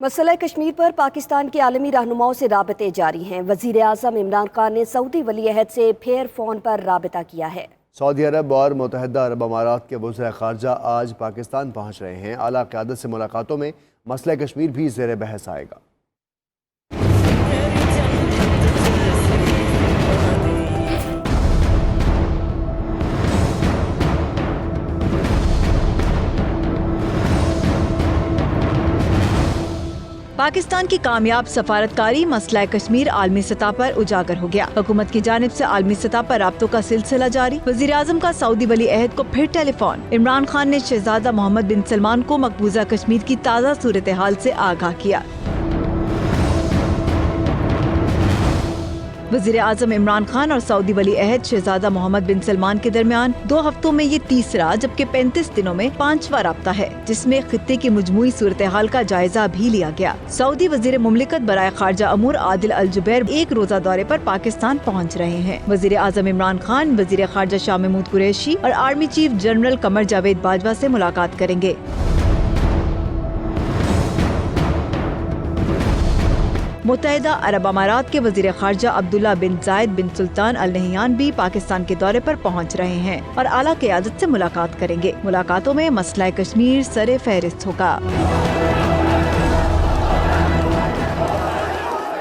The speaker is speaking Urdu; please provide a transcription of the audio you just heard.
مسئلہ کشمیر پر پاکستان کے عالمی رہنماؤں سے رابطے جاری ہیں۔ وزیر اعظم عمران خان نے سعودی ولی عہد سے پھر فون پر رابطہ کیا ہے۔ سعودی عرب اور متحدہ عرب امارات کے وزراء خارجہ آج پاکستان پہنچ رہے ہیں۔ اعلیٰ قیادت سے ملاقاتوں میں مسئلہ کشمیر بھی زیر بحث آئے گا۔ پاکستان کی کامیاب سفارتکاری مسئلہ کشمیر عالمی سطح پر اجاگر ہو گیا۔ حکومت کی جانب سے عالمی سطح پر رابطوں کا سلسلہ جاری۔ وزیر اعظم کا سعودی ولی عہد کو پھر ٹیلی فون۔ عمران خان نے شہزادہ محمد بن سلمان کو مقبوضہ کشمیر کی تازہ صورتحال سے آگاہ کیا۔ وزیر اعظم عمران خان اور سعودی ولی عہد شہزادہ محمد بن سلمان کے درمیان 2 ہفتوں میں یہ تیسرا جبکہ 35 دنوں میں 5واں رابطہ ہے، جس میں خطے کی مجموعی صورتحال کا جائزہ بھی لیا گیا۔ سعودی وزیر مملکت برائے خارجہ امور عادل الجبیر 1 روزہ دورے پر پاکستان پہنچ رہے ہیں۔ وزیر اعظم عمران خان وزیر خارجہ شاہ محمود قریشی اور army chief general Qamar Javed Bajwa سے ملاقات کریں گے۔ متحدہ عرب امارات کے وزیر خارجہ عبداللہ بن زائد بن سلطان ال نہیان بھی پاکستان کے دورے پر پہنچ رہے ہیں اور اعلیٰ قیادت سے ملاقات کریں گے۔ ملاقاتوں میں مسئلہ کشمیر سر فہرست ہوگا۔